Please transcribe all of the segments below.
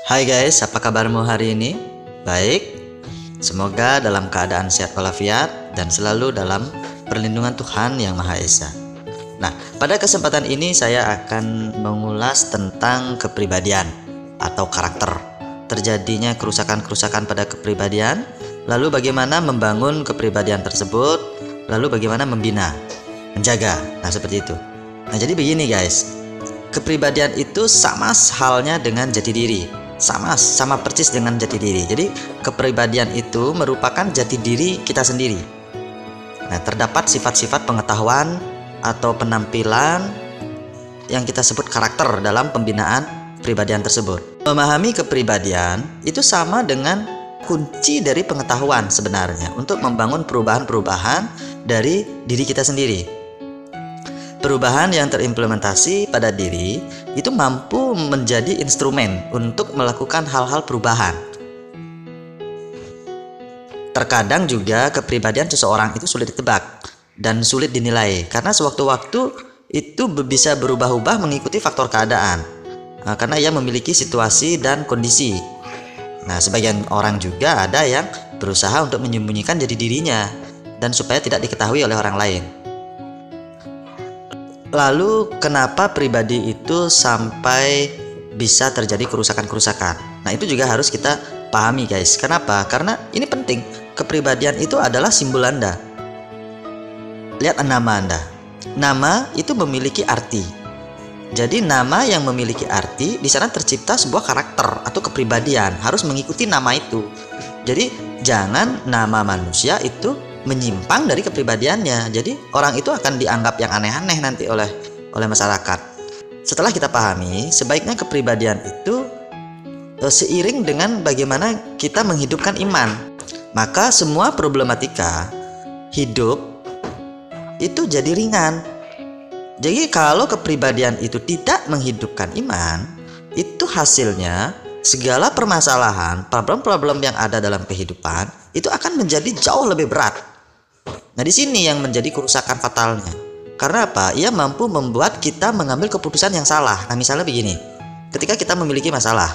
Hai guys, apa kabarmu hari ini? Baik, semoga dalam keadaan sehat walafiat dan selalu dalam perlindungan Tuhan Yang Maha Esa. Nah, pada kesempatan ini saya akan mengulas tentang kepribadian atau karakter. Terjadinya kerusakan-kerusakan pada kepribadian, lalu bagaimana membangun kepribadian tersebut, lalu bagaimana membina, menjaga. Nah, seperti itu. Nah, jadi begini guys, kepribadian itu sama halnya dengan jati diri. Sama persis dengan jati diri. Jadi kepribadian itu merupakan jati diri kita sendiri. Nah, terdapat sifat-sifat pengetahuan atau penampilan yang kita sebut karakter dalam pembinaan kepribadian tersebut. Memahami kepribadian itu sama dengan kunci dari pengetahuan sebenarnya untuk membangun perubahan-perubahan dari diri kita sendiri. Perubahan yang terimplementasi pada diri itu mampu menjadi instrumen untuk melakukan hal-hal perubahan. Terkadang juga kepribadian seseorang itu sulit ditebak dan sulit dinilai karena sewaktu-waktu itu bisa berubah-ubah mengikuti faktor keadaan, karena ia memiliki situasi dan kondisi. Nah, sebagian orang juga ada yang berusaha untuk menyembunyikan jati dirinya dan supaya tidak diketahui oleh orang lain. Lalu kenapa pribadi itu sampai bisa terjadi kerusakan-kerusakan? Nah, itu juga harus kita pahami guys. Kenapa? Karena ini penting. Kepribadian itu adalah simbol Anda. Lihat nama Anda. Nama itu memiliki arti. Jadi nama yang memiliki arti, di sana tercipta sebuah karakter atau kepribadian, harus mengikuti nama itu. Jadi jangan nama manusia itu menyimpang dari kepribadiannya. Jadi orang itu akan dianggap yang aneh-aneh nanti oleh masyarakat. Setelah kita pahami, sebaiknya kepribadian itu seiring dengan bagaimana kita menghidupkan iman. Maka semua problematika hidup itu jadi ringan. Jadi kalau kepribadian itu tidak menghidupkan iman, itu hasilnya segala permasalahan, problem-problem yang ada dalam kehidupan itu akan menjadi jauh lebih berat. Nah, di sini yang menjadi kerusakan fatalnya. Karena apa? Ia mampu membuat kita mengambil keputusan yang salah. Nah, misalnya begini. Ketika kita memiliki masalah,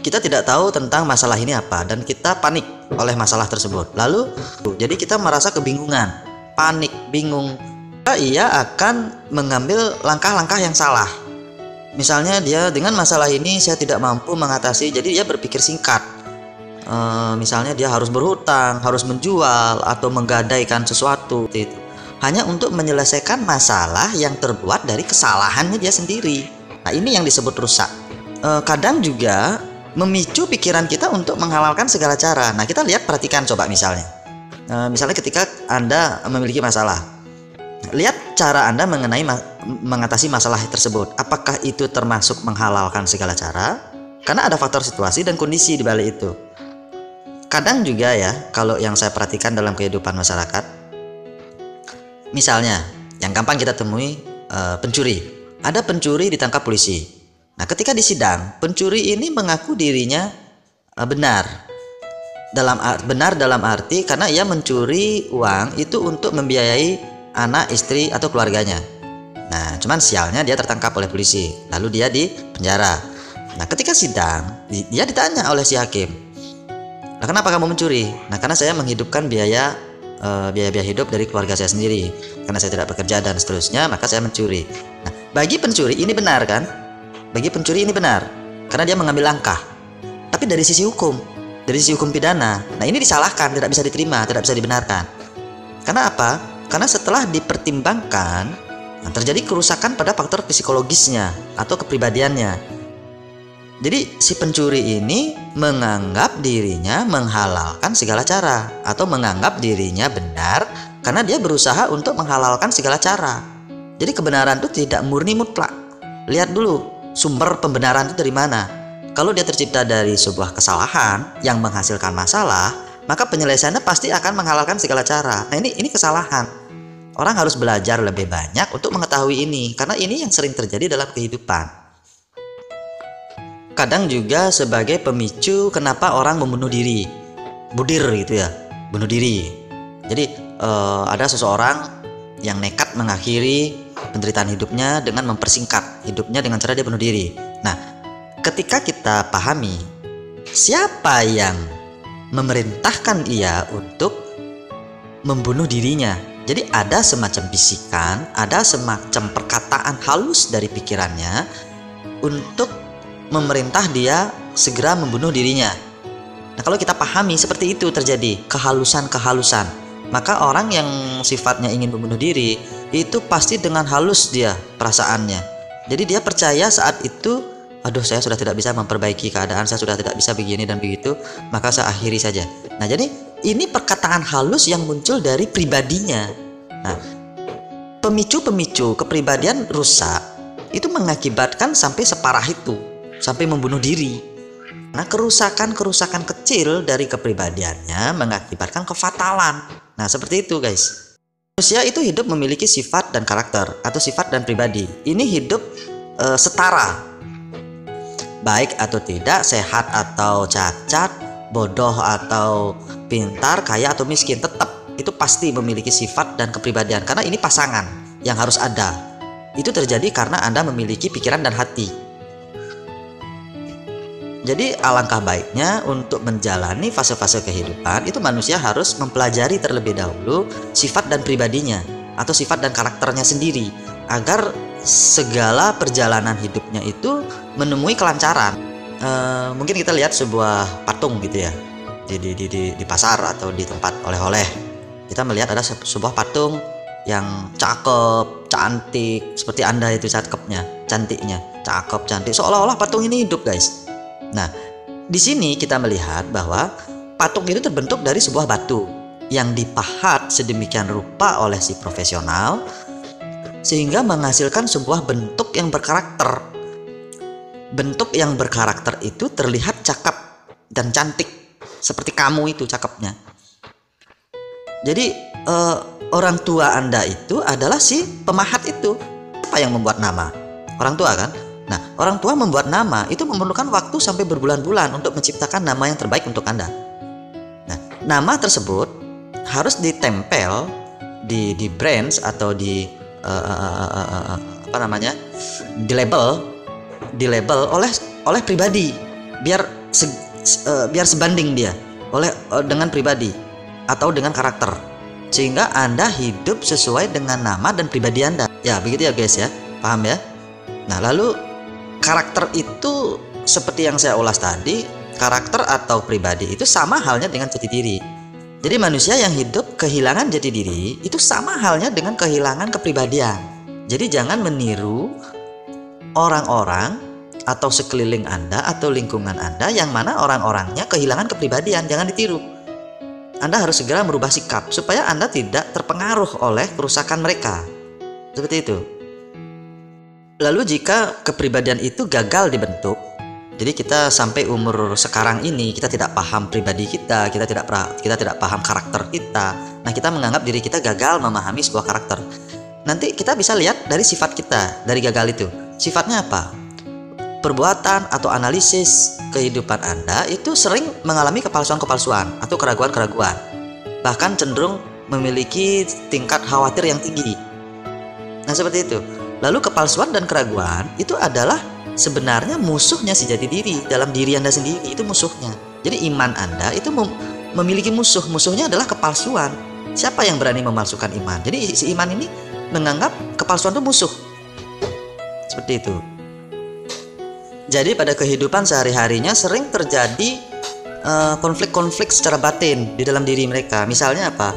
kita tidak tahu tentang masalah ini apa dan kita panik oleh masalah tersebut. Lalu, jadi kita merasa kebingungan, panik, bingung. Ia akan mengambil langkah-langkah yang salah. Misalnya dia dengan masalah ini saya tidak mampu mengatasi, jadi dia berpikir singkat. Misalnya dia harus berhutang, harus menjual atau menggadaikan sesuatu itu hanya untuk menyelesaikan masalah yang terbuat dari kesalahannya dia sendiri. Nah, ini yang disebut rusak. Kadang juga memicu pikiran kita untuk menghalalkan segala cara. Nah, kita lihat, perhatikan coba misalnya. Misalnya ketika Anda memiliki masalah, lihat cara Anda mengatasi masalah tersebut. Apakah itu termasuk menghalalkan segala cara? Karena ada faktor situasi dan kondisi di balik itu. Kadang juga ya, kalau yang saya perhatikan dalam kehidupan masyarakat, misalnya yang gampang kita temui, pencuri. Ada pencuri ditangkap polisi. Nah, ketika di sidang, pencuri ini mengaku dirinya benar. Benar dalam arti karena ia mencuri uang itu untuk membiayai anak, istri, atau keluarganya. Nah, cuman sialnya dia tertangkap oleh polisi, lalu dia di penjara. Nah, ketika sidang, dia ditanya oleh si hakim, "Nah, kenapa kamu mencuri?" "Nah, karena saya menghidupkan biaya hidup dari keluarga saya sendiri. Karena saya tidak bekerja dan seterusnya, maka saya mencuri." Nah, bagi pencuri ini benar kan? Bagi pencuri ini benar, karena dia mengambil langkah. Tapi dari sisi hukum pidana, nah ini disalahkan, tidak bisa diterima, tidak bisa dibenarkan. Karena apa? Karena setelah dipertimbangkan, terjadi kerusakan pada faktor psikologisnya atau kepribadiannya. Jadi si pencuri ini menganggap dirinya menghalalkan segala cara atau menganggap dirinya benar karena dia berusaha untuk menghalalkan segala cara. Jadi kebenaran itu tidak murni mutlak. Lihat dulu sumber pembenaran itu dari mana. Kalau dia tercipta dari sebuah kesalahan yang menghasilkan masalah, maka penyelesaiannya pasti akan menghalalkan segala cara. Nah, ini kesalahan. Orang harus belajar lebih banyak untuk mengetahui ini karena ini yang sering terjadi dalam kehidupan. Kadang juga sebagai pemicu kenapa orang membunuh diri, budir gitu ya, bunuh diri. Jadi ada seseorang yang nekat mengakhiri penderitaan hidupnya dengan mempersingkat hidupnya dengan cara dia bunuh diri. Nah, ketika kita pahami siapa yang memerintahkan ia untuk membunuh dirinya. Jadi ada semacam bisikan, ada semacam perkataan halus dari pikirannya untuk memerintah dia segera membunuh dirinya. Nah, kalau kita pahami seperti itu terjadi kehalusan-kehalusan, maka orang yang sifatnya ingin membunuh diri itu pasti dengan halus dia perasaannya. Jadi dia percaya saat itu, aduh saya sudah tidak bisa memperbaiki keadaan, saya sudah tidak bisa begini dan begitu, maka saya akhiri saja. Nah, jadi ini perkataan halus yang muncul dari pribadinya. Nah, pemicu-pemicu kepribadian rusak itu mengakibatkan sampai separah itu, sampai membunuh diri. Nah, kerusakan-kerusakan kecil dari kepribadiannya mengakibatkan kefatalan. Nah, seperti itu guys. Manusia itu hidup memiliki sifat dan karakter atau sifat dan pribadi. Ini hidup setara. Baik atau tidak, sehat atau cacat, bodoh atau pintar, kaya atau miskin, tetap itu pasti memiliki sifat dan kepribadian. Karena ini pasangan yang harus ada. Itu terjadi karena Anda memiliki pikiran dan hati. Jadi alangkah baiknya untuk menjalani fase-fase kehidupan itu manusia harus mempelajari terlebih dahulu sifat dan pribadinya atau sifat dan karakternya sendiri, agar segala perjalanan hidupnya itu menemui kelancaran. Mungkin kita lihat sebuah patung gitu ya di pasar atau di tempat oleh-oleh. Kita melihat ada sebuah patung yang cakep, cantik, seperti Anda itu cakepnya, cantiknya, cakep, cantik, seolah-olah patung ini hidup guys. Nah, di sini kita melihat bahwa patung itu terbentuk dari sebuah batu yang dipahat sedemikian rupa oleh si profesional sehingga menghasilkan sebuah bentuk yang berkarakter. Bentuk yang berkarakter itu terlihat cakep dan cantik, seperti kamu itu cakepnya. Jadi orang tua Anda itu adalah si pemahat itu. Apa yang membuat nama? Orang tua kan? Nah, orang tua membuat nama itu memerlukan waktu sampai berbulan-bulan untuk menciptakan nama yang terbaik untuk Anda. Nah, nama tersebut harus ditempel di brands atau di dilabel oleh pribadi biar sebanding dia dengan pribadi atau dengan karakter, sehingga Anda hidup sesuai dengan nama dan pribadi Anda. Ya, begitu ya guys ya. Paham ya? Nah, lalu karakter itu seperti yang saya ulas tadi, karakter atau pribadi itu sama halnya dengan jati diri. Jadi manusia yang hidup kehilangan jati diri itu sama halnya dengan kehilangan kepribadian. Jadi jangan meniru orang-orang atau sekeliling Anda atau lingkungan Anda yang mana orang-orangnya kehilangan kepribadian. Jangan ditiru. Anda harus segera merubah sikap supaya Anda tidak terpengaruh oleh kerusakan mereka. Seperti itu. Lalu jika kepribadian itu gagal dibentuk, jadi kita sampai umur sekarang ini kita tidak paham pribadi kita, kita tidak paham karakter kita. Nah, kita menganggap diri kita gagal memahami sebuah karakter. Nanti kita bisa lihat dari sifat kita dari gagal itu. Sifatnya apa? Perbuatan atau analisis kehidupan Anda itu sering mengalami kepalsuan-kepalsuan atau keraguan-keraguan. Bahkan cenderung memiliki tingkat khawatir yang tinggi. Nah, seperti itu. Lalu kepalsuan dan keraguan itu adalah sebenarnya musuhnya si jati diri. Dalam diri Anda sendiri itu musuhnya. Jadi iman Anda itu memiliki musuh. Musuhnya adalah kepalsuan. Siapa yang berani memalsukan iman? Jadi si iman ini menganggap kepalsuan itu musuh. Seperti itu. Jadi pada kehidupan sehari-harinya sering terjadi konflik-konflik secara batin di dalam diri mereka. Misalnya apa?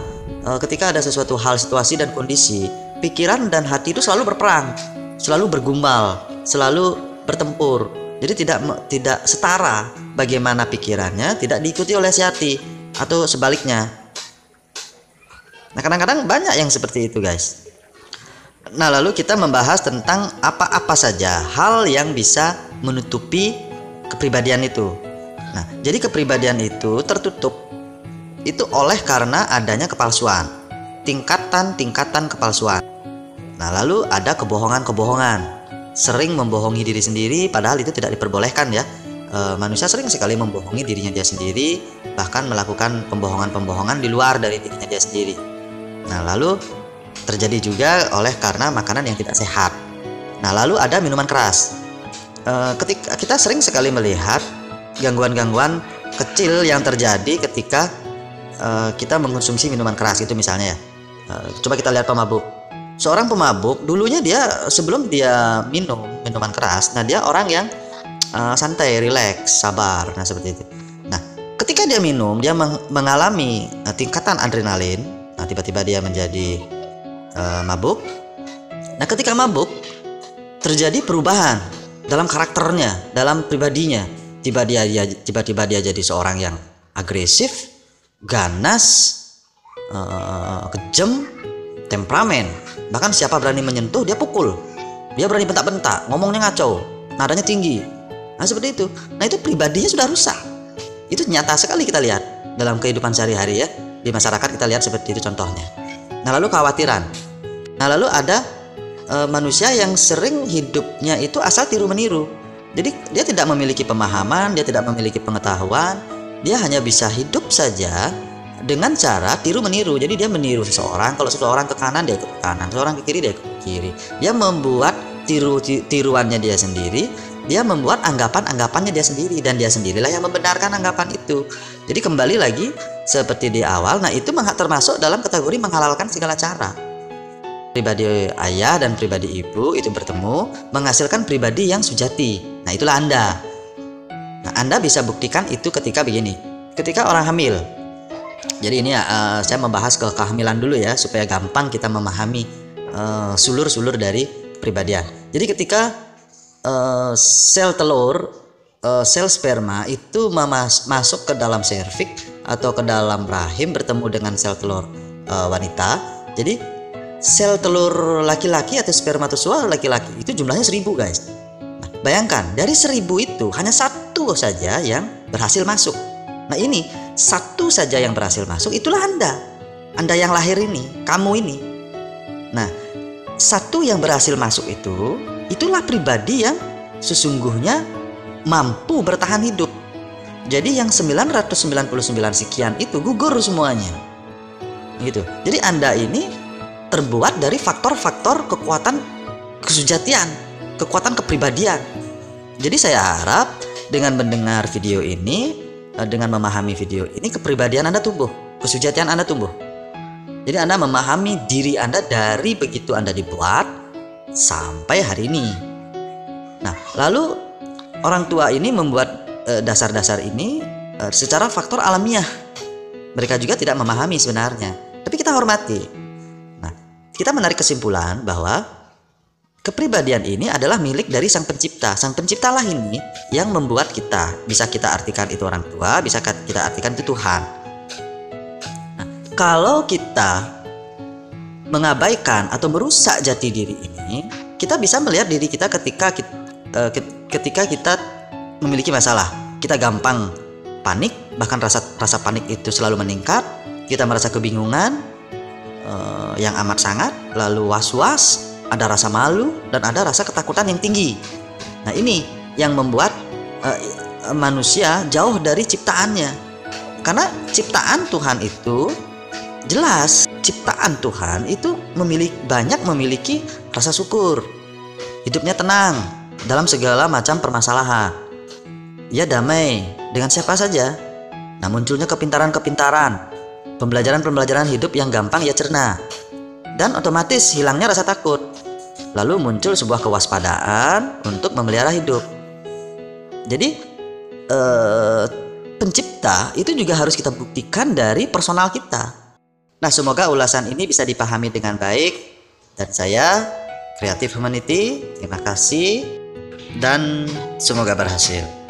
Ketika ada sesuatu hal, situasi dan kondisi, pikiran dan hati itu selalu berperang, selalu bergumul, selalu bertempur. Jadi tidak setara bagaimana pikirannya tidak diikuti oleh si hati atau sebaliknya. Nah, kadang-kadang banyak yang seperti itu guys. Nah, lalu kita membahas tentang apa-apa saja hal yang bisa menutupi kepribadian itu. Nah, jadi kepribadian itu tertutup itu oleh karena adanya kepalsuan, tingkatan-tingkatan kepalsuan. Nah, lalu ada kebohongan-kebohongan, sering membohongi diri sendiri padahal itu tidak diperbolehkan ya. Manusia sering sekali membohongi dirinya dia sendiri, bahkan melakukan pembohongan-pembohongan di luar dari dirinya dia sendiri. Nah, lalu terjadi juga oleh karena makanan yang tidak sehat. Nah, lalu ada minuman keras. ketika kita sering sekali melihat gangguan-gangguan kecil yang terjadi ketika kita mengkonsumsi minuman keras itu misalnya ya. Coba kita lihat pemabuk. Seorang pemabuk dulunya dia sebelum dia minum minuman keras, nah dia orang yang santai, rileks, sabar, nah seperti itu. Nah, ketika dia minum, dia mengalami tingkatan adrenalin, nah tiba-tiba dia menjadi mabuk. Nah, ketika mabuk terjadi perubahan dalam karakternya, dalam pribadinya. Tiba-tiba dia jadi seorang yang agresif, ganas, kejam, temperamen. Bahkan siapa berani menyentuh dia pukul. Dia berani bentak-bentak, ngomongnya ngaco, nadanya tinggi. Nah seperti itu. Nah itu pribadinya sudah rusak. Itu nyata sekali kita lihat dalam kehidupan sehari-hari ya. Di masyarakat kita lihat seperti itu contohnya. Nah lalu kekhawatiran. Nah lalu ada manusia yang sering hidupnya itu asal tiru meniru. Jadi dia tidak memiliki pemahaman, dia tidak memiliki pengetahuan, dia hanya bisa hidup saja dengan cara tiru meniru. Jadi dia meniru seseorang, kalau seseorang ke kanan dia ke kanan, seseorang ke kiri dia ke kiri. Dia membuat tiruannya dia sendiri, dia membuat anggapan-anggapannya dia sendiri, dan dia sendirilah yang membenarkan anggapan itu. Jadi kembali lagi seperti di awal, nah itu termasuk dalam kategori menghalalkan segala cara. Pribadi ayah dan pribadi ibu itu bertemu menghasilkan pribadi yang sujati. Nah itulah Anda. Nah Anda bisa buktikan itu ketika begini. Ketika orang hamil. Jadi ini saya membahas kehamilan dulu ya, supaya gampang kita memahami sulur-sulur dari kepribadian. Jadi ketika sel telur, sel sperma itu masuk ke dalam serviks atau ke dalam rahim bertemu dengan sel telur wanita. Jadi sel telur laki-laki atau spermatozoa laki-laki itu jumlahnya 1000 guys. Nah, bayangkan dari 1000 itu hanya satu saja yang berhasil masuk. Nah ini satu saja yang berhasil masuk, itulah Anda yang lahir ini, kamu ini. Nah satu yang berhasil masuk itulah pribadi yang sesungguhnya mampu bertahan hidup. Jadi yang 999 sekian itu gugur semuanya gitu. Jadi Anda ini terbuat dari faktor-faktor kekuatan kesujatian, kekuatan kepribadian. Jadi saya harap dengan mendengar video ini, dengan memahami video ini, kepribadian Anda tumbuh, kesujatian Anda tumbuh. Jadi Anda memahami diri Anda dari begitu Anda dibuat sampai hari ini. Nah, lalu orang tua ini membuat dasar-dasar ini secara faktor alamiah. Mereka juga tidak memahami sebenarnya, tapi kita hormati. Kita menarik kesimpulan bahwa kepribadian ini adalah milik dari Sang Pencipta. Sang Penciptalah ini yang membuat kita. Bisa kita artikan itu orang tua, bisa kita artikan itu Tuhan. Nah, kalau kita mengabaikan atau merusak jati diri ini, kita bisa melihat diri kita ketika kita memiliki masalah. Kita gampang panik, bahkan rasa panik itu selalu meningkat. Kita merasa kebingungan yang amat sangat, lalu was-was, ada rasa malu, dan ada rasa ketakutan yang tinggi. Nah ini yang membuat manusia jauh dari ciptaannya. Karena ciptaan Tuhan itu jelas, ciptaan Tuhan itu memiliki rasa syukur, hidupnya tenang dalam segala macam permasalahan. Ia damai dengan siapa saja. Nah munculnya kepintaran-kepintaran, pembelajaran hidup yang gampang ia cerna, dan otomatis hilangnya rasa takut. Lalu muncul sebuah kewaspadaan untuk memelihara hidup. Jadi pencipta itu juga harus kita buktikan dari personal kita. Nah semoga ulasan ini bisa dipahami dengan baik. Dan saya Creative Humanity, terima kasih dan semoga berhasil.